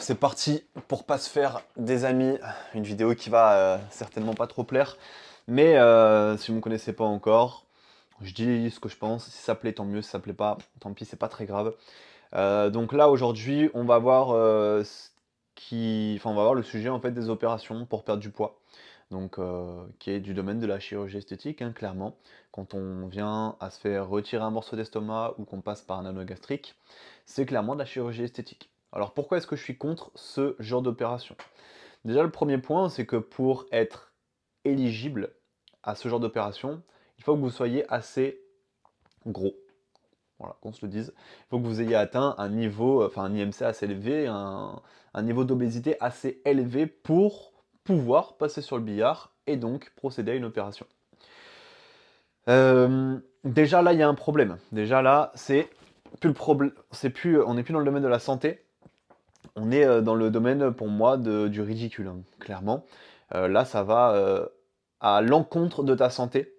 C'est parti pour pas se faire des amis, une vidéo qui va certainement pas trop plaire, mais si vous me connaissez pas encore, je dis ce que je pense, si ça plaît tant mieux, si ça plaît pas, tant pis, c'est pas très grave. Donc là aujourd'hui, on va voir, on va voir le sujet en fait des opérations pour perdre du poids, donc qui est du domaine de la chirurgie esthétique, hein, clairement. Quand on vient à se faire retirer un morceau d'estomac ou qu'on passe par un anneau gastrique, c'est clairement de la chirurgie esthétique. Alors pourquoi est-ce que je suis contre ce genre d'opération? Déjà le premier point, c'est que pour être éligible à ce genre d'opération, il faut que vous soyez assez gros. Voilà, qu'on se le dise. Il faut que vous ayez atteint un niveau, enfin un IMC assez élevé, un niveau d'obésité assez élevé pour pouvoir passer sur le billard et donc procéder à une opération. Déjà là, il y a un problème. Déjà là, c'est plus le problème, c'est plus, on n'est plus dans le domaine de la santé, on est dans le domaine pour moi du ridicule, hein, clairement. Là, ça va à l'encontre de ta santé.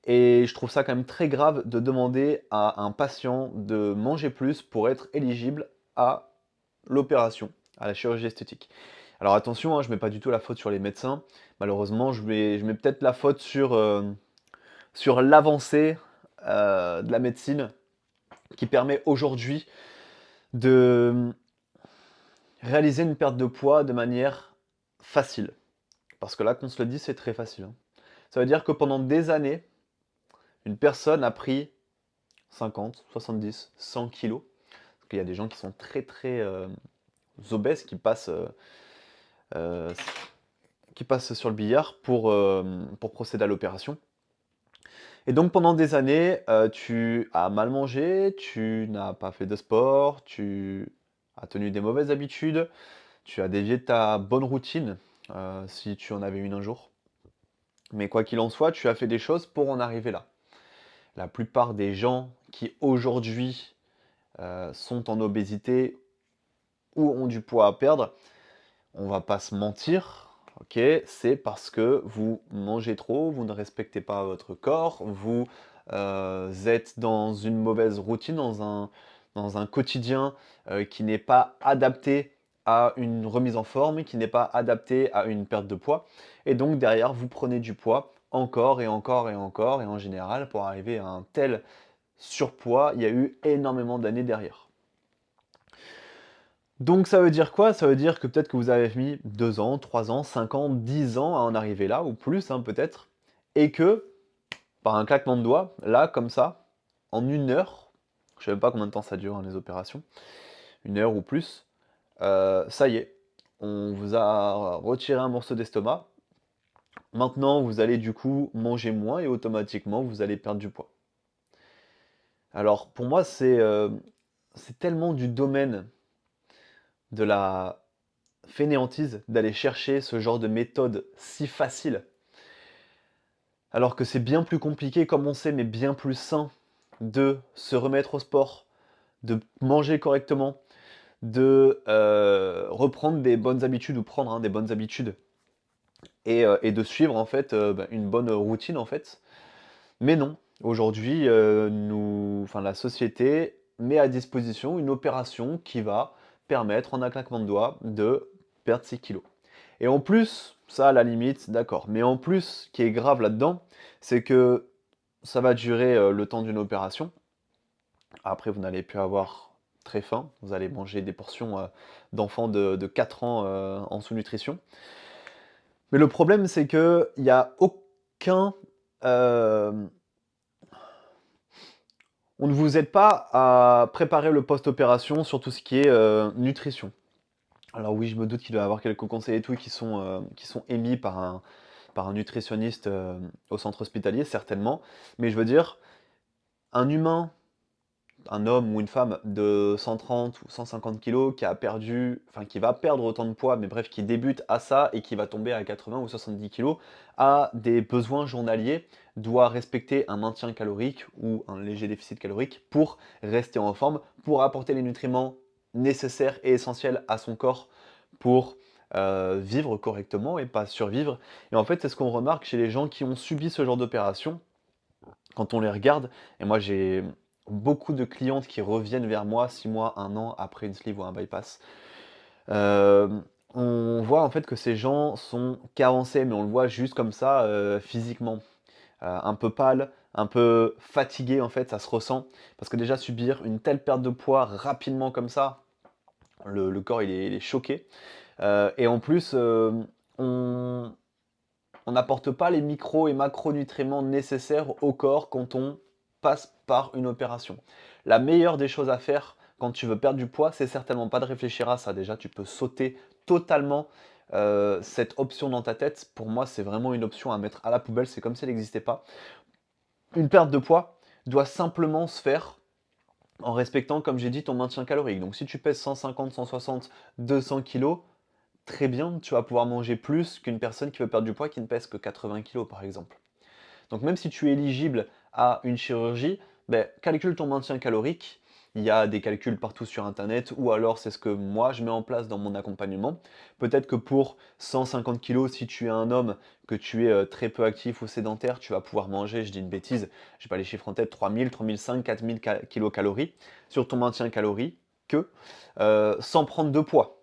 Et je trouve ça quand même très grave de demander à un patient de manger plus pour être éligible à l'opération, à la chirurgie esthétique. Alors attention, hein, je ne mets pas du tout la faute sur les médecins. Malheureusement, je mets peut-être la faute sur l'avancée de la médecine qui permet aujourd'hui de réaliser une perte de poids de manière facile. Parce que là, qu'on se le dit, c'est très facile, hein. Ça veut dire que pendant des années, une personne a pris 50, 70, 100 kilos. Parce qu'il y a des gens qui sont très très obèses euh, qui passent sur le billard pour procéder à l'opération. Et donc pendant des années, tu as mal mangé, tu n'as pas fait de sport, tu as tenu des mauvaises habitudes, tu as dévié de ta bonne routine, si tu en avais une un jour. Mais quoi qu'il en soit, tu as fait des choses pour en arriver là. La plupart des gens qui aujourd'hui sont en obésité ou ont du poids à perdre, on va pas se mentir, ok, c'est parce que vous mangez trop, vous ne respectez pas votre corps, vous êtes dans une mauvaise routine, dans un quotidien qui n'est pas adapté à une remise en forme, qui n'est pas adapté à une perte de poids. Et donc derrière, vous prenez du poids encore et encore et encore, et en général, pour arriver à un tel surpoids, il y a eu énormément d'années derrière. Donc ça veut dire quoi? Ça veut dire que peut-être que vous avez mis 2 ans, 3 ans, 5 ans, 10 ans à en arriver là, ou plus, hein, peut-être, et que, par un claquement de doigts, là, comme ça, en 1 heure, je sais même pas combien de temps ça dure, hein, les opérations, 1 heure ou plus, ça y est, on vous a retiré un morceau d'estomac. Maintenant, vous allez du coup manger moins et automatiquement, vous allez perdre du poids. Alors pour moi, c'est tellement du domaine de la fainéantise d'aller chercher ce genre de méthode si facile, alors que c'est bien plus compliqué, comme on sait, mais bien plus sain de se remettre au sport, de manger correctement, de reprendre des bonnes habitudes ou prendre, hein, des bonnes habitudes et de suivre en fait une bonne routine en fait. Mais non, aujourd'hui, la société met à disposition une opération qui va permettre en un claquement de doigts de perdre 6 kilos. Et en plus, ça à la limite, d'accord. Mais en plus, ce qui est grave là-dedans, c'est que ça va durer le temps d'une opération. Après, vous n'allez plus avoir très faim. Vous allez manger des portions d'enfants de 4 ans en sous-nutrition. Mais le problème, c'est qu'il n'y a aucun... euh, on ne vous aide pas à préparer le post-opération sur tout ce qui est nutrition. Alors oui, je me doute qu'il doit y avoir quelques conseils et tout qui sont émis par un nutritionniste au centre hospitalier, certainement. Mais je veux dire, un humain, un homme ou une femme de 130 ou 150 kilos qui a perdu, enfin qui va perdre autant de poids, mais bref, qui débute à ça et qui va tomber à 80 ou 70 kilos, a des besoins journaliers, doit respecter un maintien calorique ou un léger déficit calorique pour rester en forme, pour apporter les nutriments nécessaires et essentiels à son corps pour vivre correctement et pas survivre. Et en fait, c'est ce qu'on remarque chez les gens qui ont subi ce genre d'opération, quand on les regarde, et moi j'ai beaucoup de clientes qui reviennent vers moi 6 mois, 1 an après une sleeve ou un bypass, On voit en fait que ces gens sont carencés, mais on le voit juste comme ça, physiquement. Un peu pâle, un peu fatigué en fait, ça se ressent. Parce que déjà subir une telle perte de poids rapidement comme ça, le corps il est choqué. Et en plus, on on n'apporte pas les micros et macronutriments nécessaires au corps quand on passe par une opération. La meilleure des choses à faire quand tu veux perdre du poids, c'est certainement pas de réfléchir à ça. Déjà, tu peux sauter totalement cette option dans ta tête. Pour moi, c'est vraiment une option à mettre à la poubelle. C'est comme si elle n'existait pas. Une perte de poids doit simplement se faire en respectant, comme j'ai dit, ton maintien calorique. Donc si tu pèses 150, 160, 200 kilos, très bien, tu vas pouvoir manger plus qu'une personne qui veut perdre du poids qui ne pèse que 80 kilos par exemple. Donc même si tu es éligible à une chirurgie, ben, calcule ton maintien calorique. Il y a des calculs partout sur internet, ou alors c'est ce que moi je mets en place dans mon accompagnement. Peut-être que pour 150 kilos, si tu es un homme, que tu es très peu actif ou sédentaire, tu vas pouvoir manger, je dis une bêtise, je n'ai pas les chiffres en tête, 3000, 3005, 4000 kilocalories sur ton maintien calorique, sans prendre de poids.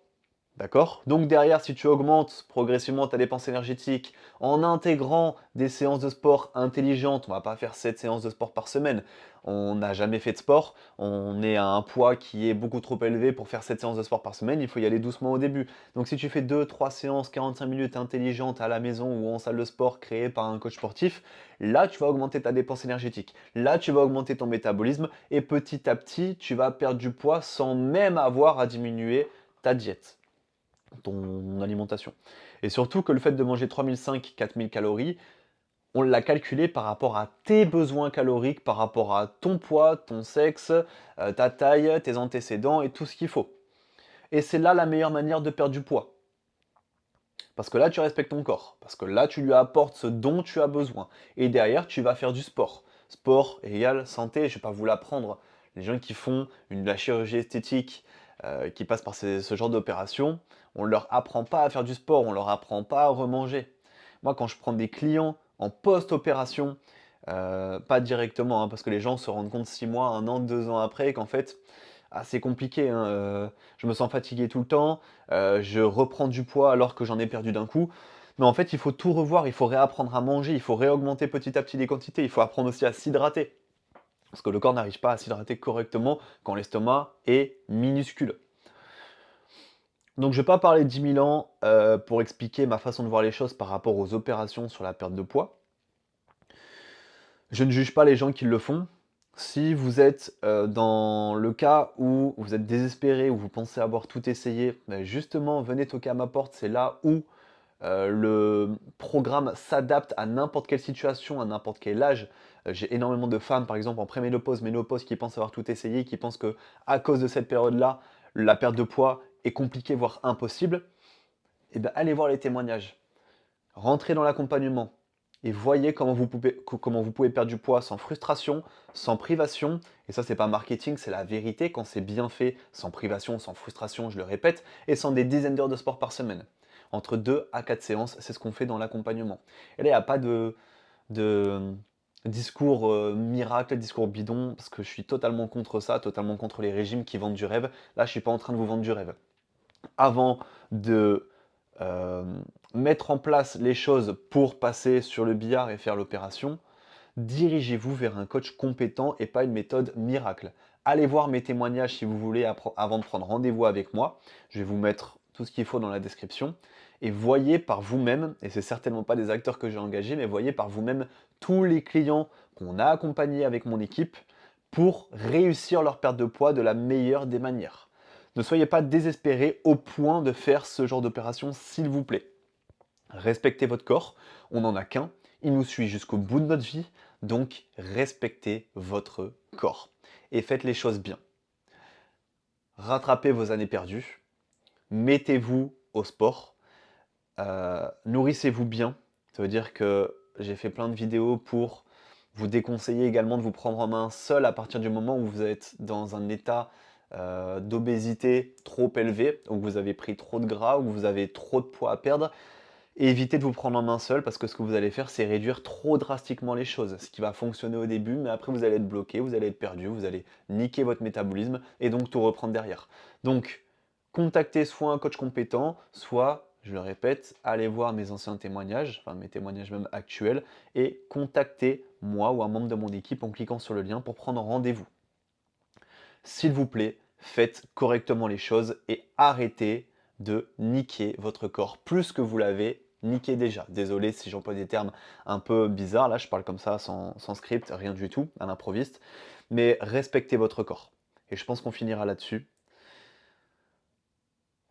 D'accord? Donc derrière, si tu augmentes progressivement ta dépense énergétique en intégrant des séances de sport intelligentes, on va pas faire 7 séances de sport par semaine. On n'a jamais fait de sport, on est à un poids qui est beaucoup trop élevé pour faire 7 séances de sport par semaine, il faut y aller doucement au début. Donc si tu fais 2, 3 séances 45 minutes intelligentes à la maison ou en salle de sport créée par un coach sportif, là tu vas augmenter ta dépense énergétique. Là tu vas augmenter ton métabolisme et petit à petit tu vas perdre du poids sans même avoir à diminuer ta diète, ton alimentation. Et surtout que le fait de manger 3005-4000 calories, on l'a calculé par rapport à tes besoins caloriques, par rapport à ton poids, ton sexe, ta taille, tes antécédents et tout ce qu'il faut. Et c'est là la meilleure manière de perdre du poids. Parce que là, tu respectes ton corps. Parce que là, tu lui apportes ce dont tu as besoin. Et derrière, tu vas faire du sport. Sport égale santé, je ne vais pas vous l'apprendre. Les gens qui font de la chirurgie esthétique, qui passent par ce genre d'opération, on ne leur apprend pas à faire du sport, on ne leur apprend pas à remanger. Moi, quand je prends des clients en post-opération, pas directement, hein, parce que les gens se rendent compte 6 mois, 1 an, 2 ans après qu'en fait, c'est compliqué, hein, je me sens fatigué tout le temps, je reprends du poids alors que j'en ai perdu d'un coup. Mais en fait, il faut tout revoir, il faut réapprendre à manger, il faut réaugmenter petit à petit les quantités, il faut apprendre aussi à s'hydrater. Parce que le corps n'arrive pas à s'hydrater correctement quand l'estomac est minuscule. Donc je ne vais pas parler de 10 000 ans pour expliquer ma façon de voir les choses par rapport aux opérations sur la perte de poids. Je ne juge pas les gens qui le font. Si vous êtes dans le cas où vous êtes désespéré, où vous pensez avoir tout essayé, ben justement, venez toquer à ma porte. C'est là où le programme s'adapte à n'importe quelle situation, à n'importe quel âge. J'ai énormément de femmes, par exemple, en préménopause, ménopause, qui pensent avoir tout essayé, qui pensent que à cause de cette période-là, la perte de poids est compliquée, voire impossible. Et ben, allez voir les témoignages. Rentrez dans l'accompagnement et voyez comment vous pouvez perdre du poids sans frustration, sans privation. Et ça, c'est pas marketing, c'est la vérité. Quand c'est bien fait, sans privation, sans frustration, je le répète, et sans des dizaines d'heures de sport par semaine. Entre 2 à 4 séances, c'est ce qu'on fait dans l'accompagnement. Et là, il n'y a pas de discours miracle, discours bidon, parce que je suis totalement contre ça, totalement contre les régimes qui vendent du rêve. Là, je suis pas en train de vous vendre du rêve. Avant de euh, mettre en place les choses pour passer sur le billard et faire l'opération, dirigez-vous vers un coach compétent et pas une méthode miracle. Allez voir mes témoignages si vous voulez avant de prendre rendez-vous avec moi. Je vais vous mettre tout ce qu'il faut dans la description. Et voyez par vous-même, et c'est certainement pas des acteurs que j'ai engagés, mais voyez par vous-même tous les clients qu'on a accompagnés avec mon équipe pour réussir leur perte de poids de la meilleure des manières. Ne soyez pas désespérés au point de faire ce genre d'opération, s'il vous plaît. Respectez votre corps, on n'en a qu'un, il nous suit jusqu'au bout de notre vie, donc respectez votre corps. Et faites les choses bien. Rattrapez vos années perdues, mettez-vous au sport, nourrissez-vous bien. Ça veut dire que j'ai fait plein de vidéos pour vous déconseiller également de vous prendre en main seul à partir du moment où vous êtes dans un état d'obésité trop élevé, où vous avez pris trop de gras, où vous avez trop de poids à perdre. Et évitez de vous prendre en main seul parce que ce que vous allez faire, c'est réduire trop drastiquement les choses. Ce qui va fonctionner au début, mais après vous allez être bloqué, vous allez être perdu, vous allez niquer votre métabolisme et donc tout reprendre derrière. Donc, Contactez soit un coach compétent, soit, je le répète, allez voir mes anciens témoignages, enfin mes témoignages même actuels, et contactez moi ou un membre de mon équipe en cliquant sur le lien pour prendre rendez-vous. S'il vous plaît, faites correctement les choses et arrêtez de niquer votre corps plus que vous l'avez niqué déjà. Désolé si j'emploie des termes un peu bizarres, là je parle comme ça sans script, rien du tout, à l'improviste, mais respectez votre corps. Et je pense qu'on finira là-dessus.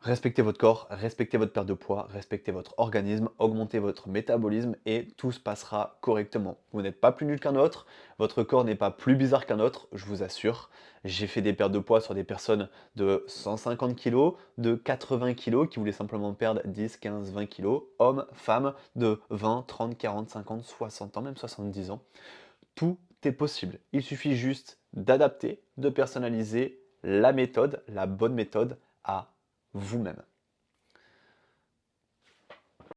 Respectez votre corps, respectez votre perte de poids, respectez votre organisme, augmentez votre métabolisme et tout se passera correctement. Vous n'êtes pas plus nul qu'un autre, votre corps n'est pas plus bizarre qu'un autre, je vous assure. J'ai fait des pertes de poids sur des personnes de 150 kg, de 80 kg qui voulaient simplement perdre 10, 15, 20 kg, hommes, femmes de 20, 30, 40, 50, 60 ans, même 70 ans. Tout est possible. Il suffit juste d'adapter, de personnaliser la méthode, la bonne méthode à vous-même.